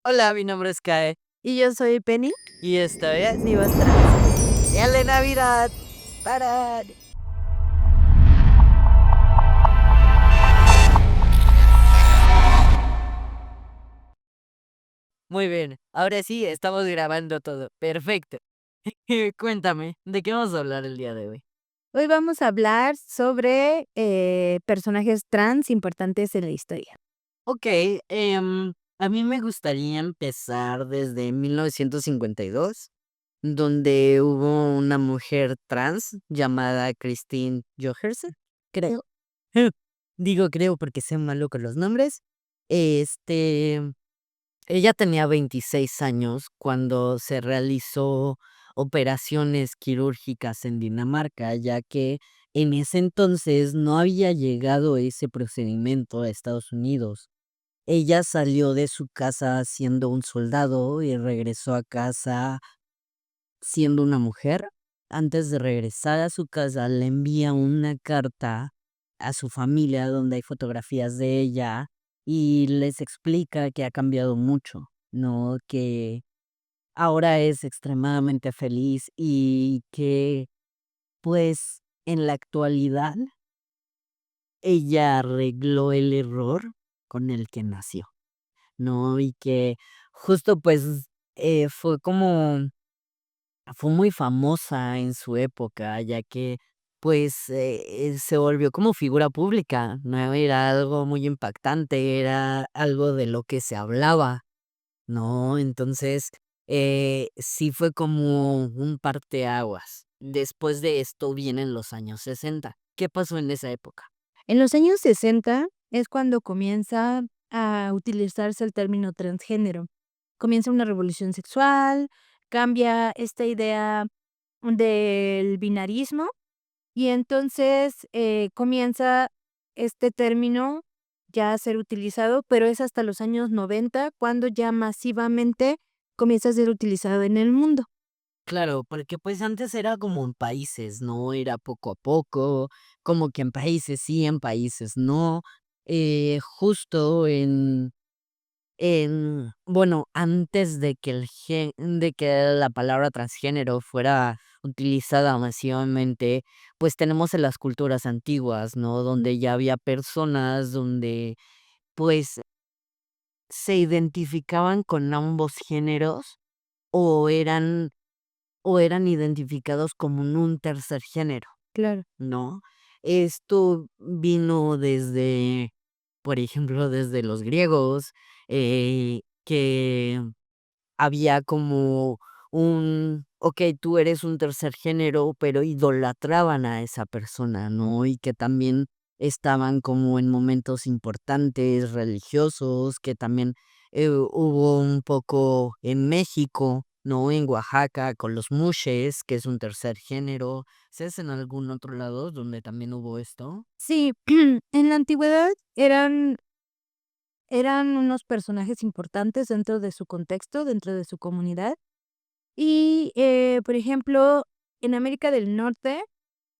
Hola, mi nombre es Kae Y yo soy Penny, y esto es Divas Trans. Día de Navidad. ¡Tarán! Muy bien, ahora sí estamos grabando todo. Perfecto. Cuéntame, ¿de qué vamos a hablar el día de hoy? Hoy vamos a hablar sobre personajes trans importantes en la historia. Ok, a mí me gustaría empezar desde 1952, donde hubo una mujer trans llamada Christine Johersen, creo. Digo creo porque soy malo con los nombres. Este, Ella tenía 26 años cuando se realizó operaciones quirúrgicas en Dinamarca, ya que en ese entonces no había llegado ese procedimiento a Estados Unidos. Ella salió de su casa siendo un soldado y regresó a casa siendo una mujer. Antes de regresar a su casa, le envía una carta a su familia donde hay fotografías de ella y les explica que ha cambiado mucho, ¿no? Que ahora es extremadamente feliz y que, pues, en la actualidad ella arregló el error con el que nació, ¿no? Y que justo, pues, fue muy famosa en su época, ya que, pues, se volvió como figura pública, ¿no? Era algo muy impactante, era algo de lo que se hablaba, ¿no? Entonces, sí fue como un parteaguas. Después de esto vienen los años 60. ¿Qué pasó en esa época? En los años 60 es cuando comienza a utilizarse el término transgénero. Comienza una revolución sexual, cambia esta idea del binarismo y entonces comienza este término ya a ser utilizado, pero es hasta los años 90 cuando ya masivamente comienza a ser utilizado en el mundo. Claro, porque pues antes era como en países, ¿no? Era poco a poco, como que en países sí, en países no. Justo bueno, antes de que de que la palabra transgénero fuera utilizada masivamente, pues tenemos en las culturas antiguas, ¿no? Donde ya había personas donde pues se identificaban con ambos géneros o eran o eran identificados como en un tercer género, Claro. ¿no? Esto vino desde, por ejemplo, desde los griegos, que había como okey, tú eres un tercer género, pero idolatraban a esa persona, ¿no? Y que también estaban como en momentos importantes religiosos, que también, hubo un poco en México, ¿no? En Oaxaca con los mushes, que es un tercer género. ¿Sabes en algún otro lado donde también hubo esto? Sí, en la antigüedad eran unos personajes importantes dentro de su contexto, dentro de su comunidad. Y, por ejemplo, en América del Norte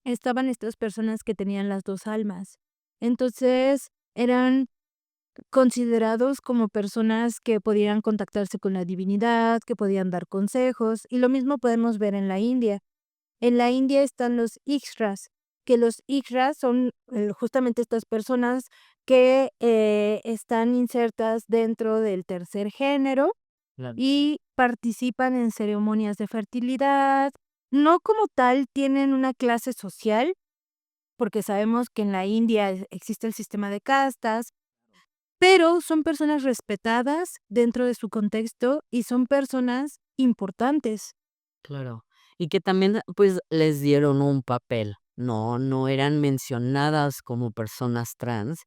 estaban estas personas que tenían las 2 almas. Entonces, eran considerados como personas que podían contactarse con la divinidad, que podían dar consejos, y lo mismo podemos ver en la India. En la India están los Ikshras, que los Ikshras son, justamente estas personas que, están insertas dentro del tercer género Claro. y participan en ceremonias de fertilidad. No como tal tienen una clase social, porque sabemos que en la India existe el sistema de castas, pero son personas respetadas dentro de su contexto y son personas importantes. Claro. Y que también, pues, les dieron un papel, ¿no? No eran mencionadas como personas trans,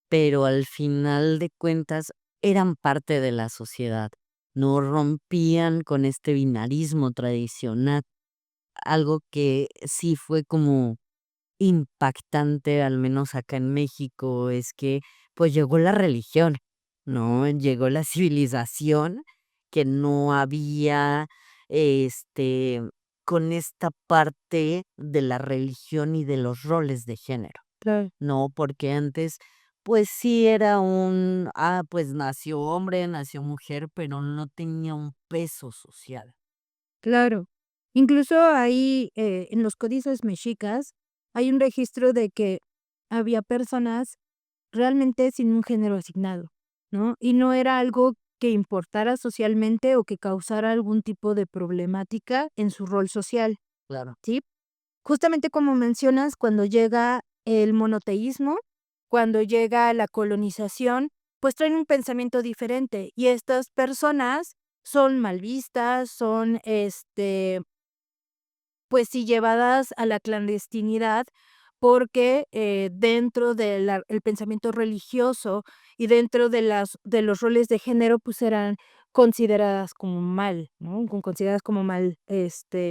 pero al final de cuentas eran parte de la sociedad, no rompían con este binarismo tradicional, algo que sí fue como impactante, al menos acá en México, es que, pues, llegó la religión, ¿no? Llegó la civilización que no había, este, con esta parte de la religión y de los roles de género, Claro. ¿no? Porque antes, pues sí era pues nació hombre, nació mujer, pero no tenía un peso social. Claro. Incluso ahí, en los códices mexicas, hay un registro de que había personas realmente sin un género asignado, ¿no? Y no era algo que importara socialmente o que causara algún tipo de problemática en su rol social, Claro. ¿sí? Justamente como mencionas, cuando llega el monoteísmo, cuando llega la colonización, pues traen un pensamiento diferente y estas personas son mal vistas, son, pues sí, llevadas a la clandestinidad porque, dentro del pensamiento religioso y dentro de los roles de género, pues eran consideradas como mal, ¿no? Consideradas como mal,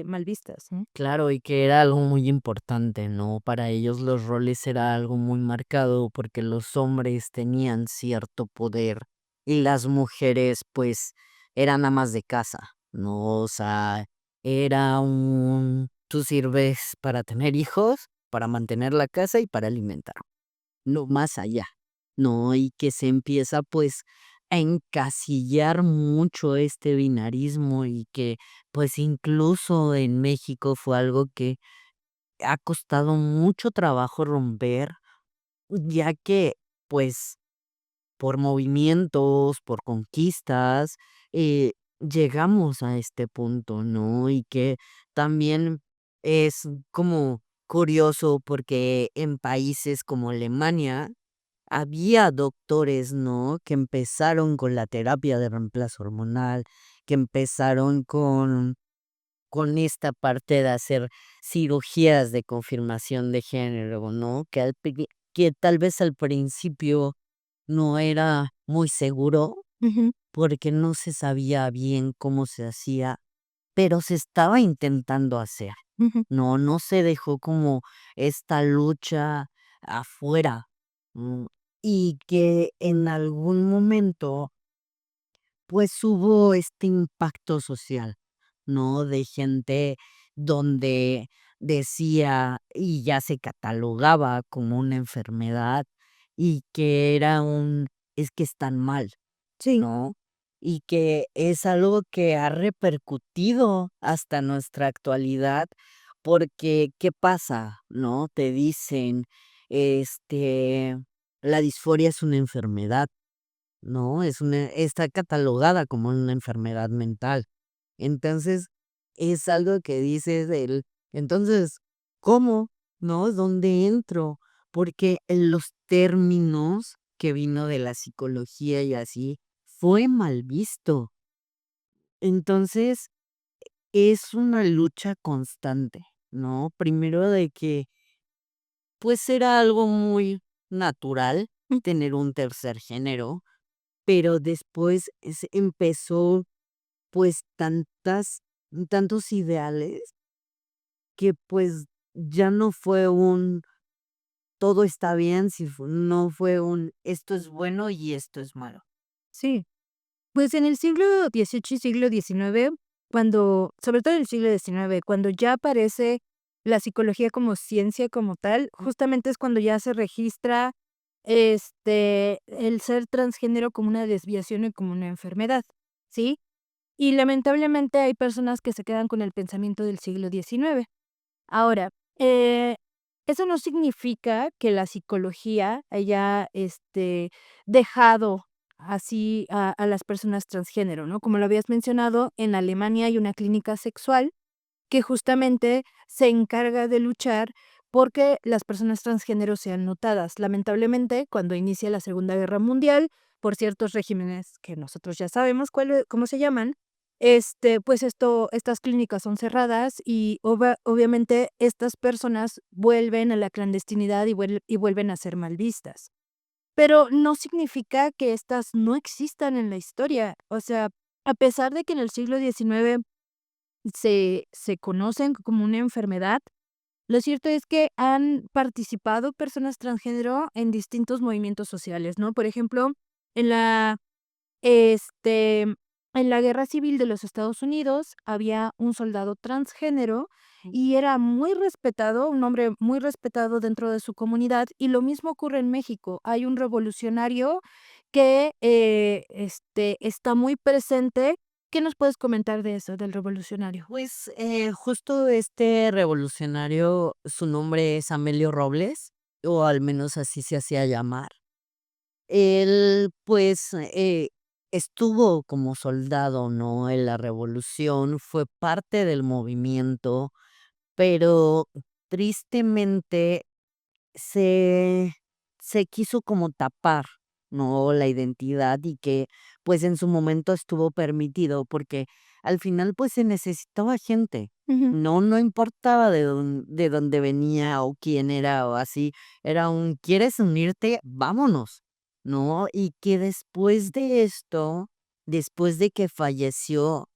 mal vistas, ¿no? Claro, y que era algo muy importante, ¿no? Para ellos los roles era algo muy marcado porque los hombres tenían cierto poder y las mujeres pues eran amas de casa, ¿no? O sea, tú sirves para tener hijos, para mantener la casa y para alimentar, no más allá, ¿no? Y que se empieza pues a encasillar mucho este binarismo y que pues incluso en México fue algo que ha costado mucho trabajo romper, ya que pues por movimientos, por conquistas, llegamos a este punto, ¿no? Y que también es como curioso porque en países como Alemania, había doctores, ¿no? Que empezaron con la terapia de reemplazo hormonal, que empezaron con esta parte de hacer cirugías de confirmación de género, ¿no? Que tal vez al principio no era muy seguro, Ujú, porque no se sabía bien cómo se hacía, pero se estaba intentando hacer. ujú. No se dejó como esta lucha afuera, mm, y que en algún momento, pues, hubo este impacto social, ¿no? De gente donde decía y ya se catalogaba como una enfermedad y que era es que están mal. Sí. ¿No? Y que es algo que ha repercutido hasta nuestra actualidad, porque, ¿qué pasa? ¿No? Te dicen, este, la disforia es una enfermedad, ¿no? Está catalogada como una enfermedad mental. Entonces, es algo que dices entonces, ¿cómo? ¿No? ¿Dónde entro? Porque en los términos que vino de la psicología y así, fue mal visto. Entonces, es una lucha constante, ¿no? Primero de que, pues, era algo muy natural Mm, tener un tercer género, pero después empezó, pues, tantos ideales que, pues, ya no fue todo está bien, no fue esto es bueno y esto es malo. sí. Pues en el siglo XVIII y siglo XIX, cuando sobre todo en el siglo XIX, cuando ya aparece la psicología como ciencia como tal, justamente es cuando ya se registra, el ser transgénero como una desviación y como una enfermedad, ¿sí? Y lamentablemente hay personas que se quedan con el pensamiento del siglo XIX. Ahora, eso no significa que la psicología haya, dejado así a las personas transgénero, ¿no? Como lo habías mencionado, en Alemania hay una clínica sexual que justamente se encarga de luchar porque las personas transgénero sean notadas. Lamentablemente, cuando inicia la Segunda Guerra Mundial, por ciertos regímenes que nosotros ya sabemos cómo se llaman, pues estas clínicas son cerradas y obviamente estas personas vuelven a la clandestinidad y vuelven a ser mal vistas. Pero no significa que estas no existan en la historia. O sea, a pesar de que en el siglo XIX se conocen como una enfermedad, lo cierto es que han participado personas transgénero en distintos movimientos sociales, ¿no? Por ejemplo, en la, este, en la Guerra Civil de los Estados Unidos había un soldado transgénero y era muy respetado, un hombre muy respetado dentro de su comunidad, y lo mismo ocurre en México. Hay un revolucionario que, está muy presente. ¿Qué nos puedes comentar de eso, del revolucionario? Pues, justo este revolucionario, su nombre es Amelio Robles, o al menos así se hacía llamar. Él, pues, estuvo como soldado, ¿no?, en la revolución, fue parte del movimiento, pero tristemente se se quiso como tapar, ¿no?, la identidad y que, pues, en su momento estuvo permitido, porque al final, pues, se necesitaba gente, Ujú, no importaba de dónde venía o quién era o así, era un: "¿Quieres unirte? Vámonos", ¿no? Y que después de esto, después de que falleció,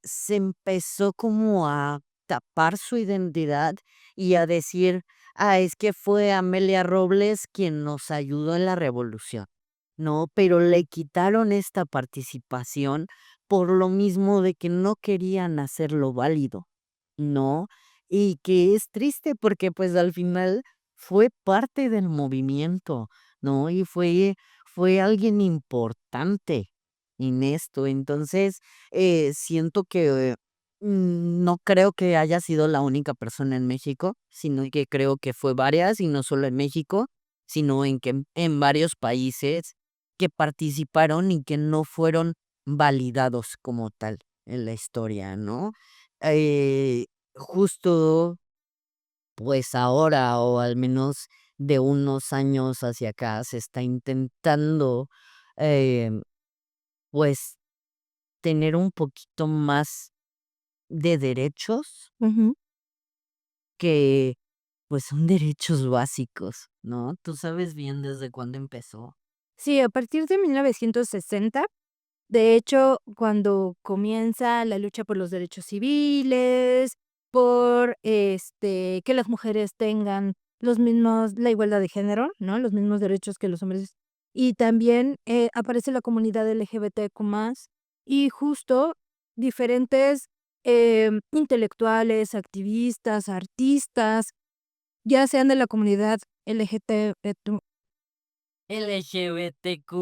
se empezó como a tapar su identidad y a decir: "Ah, es que fue Amelia Robles quien nos ayudó en la revolución", ¿no? Pero le quitaron esta participación por lo mismo de que no querían hacerlo válido, ¿no? Y que es triste porque, pues, al final fue parte del movimiento, ¿no? Y fue alguien importante en esto. Entonces, siento que, no creo que haya sido la única persona en México, sino que creo que fue varias, y no solo en México, sino en que en varios países que participaron y que no fueron validados como tal en la historia, ¿no? Eh, justo, pues ahora, o al menos de unos años hacia acá, se está intentando, em, pues, tener un poquito más de derechos ujú. que, pues, son derechos básicos, ¿no? ¿Tú sabes bien desde cuándo empezó? Sí, a partir de 1960. De hecho, cuando comienza la lucha por los derechos civiles, por, que las mujeres tengan los mismos la igualdad de género, ¿no? Los mismos derechos que los hombres. Y también, aparece la comunidad LGBTQ+, y justo diferentes, intelectuales, activistas, artistas, ya sean de la comunidad LGBTQ+. LGBTQ+,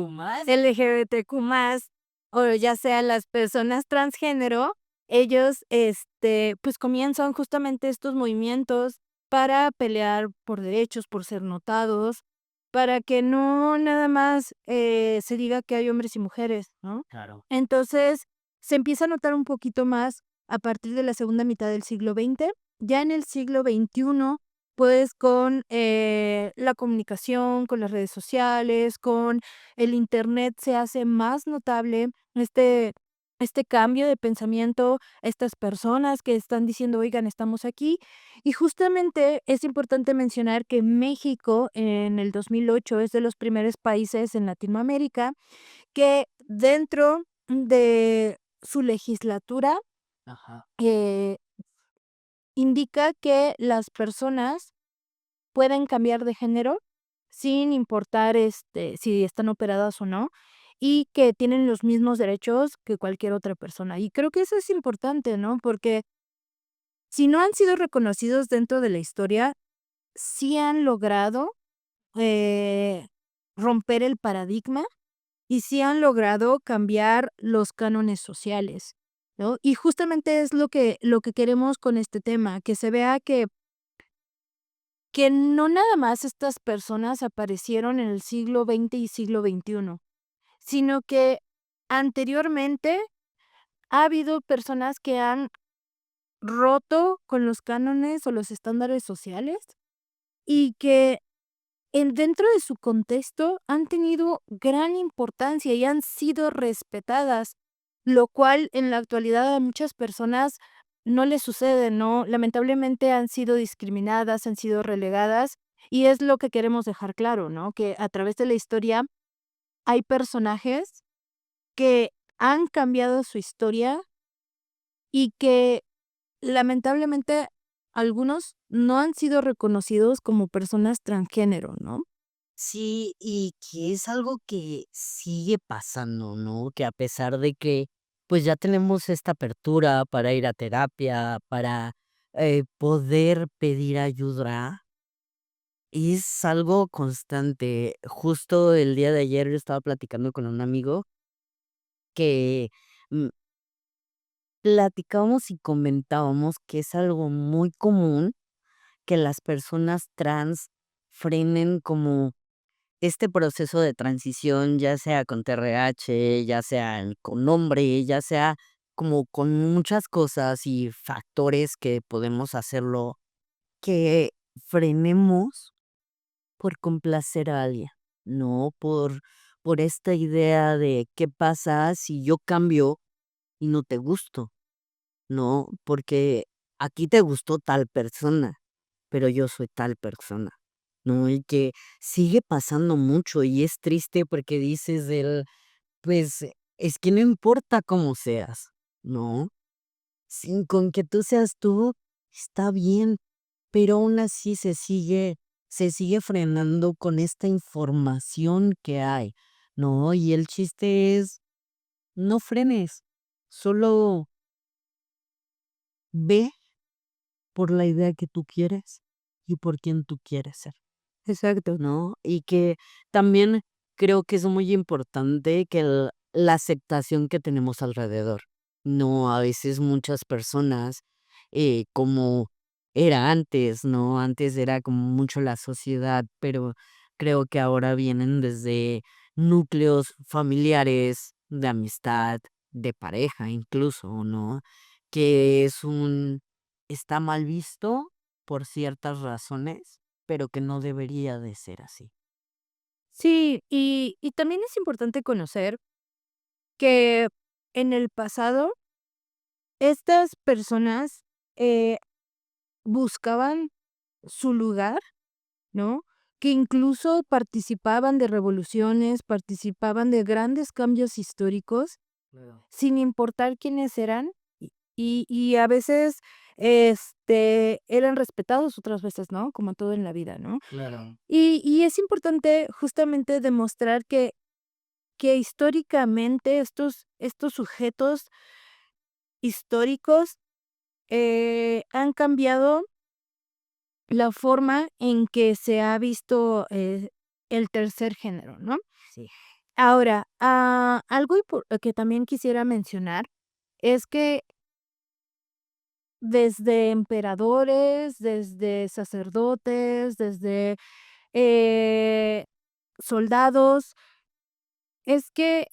o ya sean las personas transgénero, ellos, pues, comienzan justamente estos movimientos para pelear por derechos, por ser notados, para que no nada más, se diga que hay hombres y mujeres, ¿no? Claro. Entonces, se empieza a notar un poquito más a partir de la segunda mitad del siglo XX. Ya en el siglo XXI, pues, con, la comunicación, con las redes sociales, con el Internet, se hace más notable este cambio de pensamiento, estas personas que están diciendo: "Oigan, estamos aquí". Y justamente es importante mencionar que México en el 2008 es de los primeros países en Latinoamérica que dentro de su legislatura, Ajá. eh, indica que las personas pueden cambiar de género sin importar, si están operadas o no, y que tienen los mismos derechos que cualquier otra persona. Y creo que eso es importante, ¿no? Porque si no han sido reconocidos dentro de la historia, sí han logrado, eh, romper el paradigma y sí han logrado cambiar los cánones sociales, ¿no? Y justamente es lo que queremos con este tema, que se vea que no nada más estas personas aparecieron en el siglo XX y siglo XXI, sino que anteriormente ha habido personas que han roto con los cánones o los estándares sociales y que dentro de su contexto han tenido gran importancia y han sido respetadas, lo cual en la actualidad a muchas personas no les sucede, ¿no? Lamentablemente han sido discriminadas, han sido relegadas, y es lo que queremos dejar claro, ¿no? Que a través de la historia hay personajes que han cambiado su historia y que lamentablemente algunos no han sido reconocidos como personas transgénero, ¿no? Sí, y que es algo que sigue pasando, ¿no? Que a pesar de que, pues, ya tenemos esta apertura para ir a terapia, para, poder pedir ayuda, es algo constante. Justo el día de ayer yo estaba platicando con un amigo que, mm, platicábamos y comentábamos que es algo muy común que las personas trans frenen como este proceso de transición, ya sea con TRH, ya sea con nombre, ya sea como con muchas cosas y factores que podemos hacerlo, que frenemos por complacer a alguien, ¿no? Por esta idea de qué pasa si yo cambio y no te gusto, ¿no? Porque aquí te gustó tal persona, pero yo soy tal persona, ¿no? Y que sigue pasando mucho y es triste porque dices pues es que no importa cómo seas, ¿no? Sin con que tú seas tú, está bien, pero aún así se sigue frenando con esta información que hay, ¿no? Y el chiste es, no frenes, solo ve por la idea que tú quieres y por quien tú quieres ser. Exacto. ¿No? Y que también creo que es muy importante que la aceptación que tenemos alrededor. No, a veces muchas personas, como era antes, ¿no? Antes era como mucho la sociedad, pero creo que ahora vienen desde núcleos familiares, de amistad, de pareja incluso, ¿no? Que está mal visto por ciertas razones pero que no debería de ser así. Sí, y también es importante conocer que en el pasado estas personas, eh, buscaban su lugar, ¿no? Que incluso participaban de revoluciones, participaban de grandes cambios históricos, Claro. sin importar quiénes eran, y a veces, eran respetados, otras veces no, como todo en la vida, ¿no? Claro. Y es importante justamente demostrar que históricamente estos sujetos históricos, han cambiado la forma en que se ha visto, el tercer género, ¿no? Sí. Ahora, algo que también quisiera mencionar es que desde emperadores, desde sacerdotes, desde, eh, soldados, es que,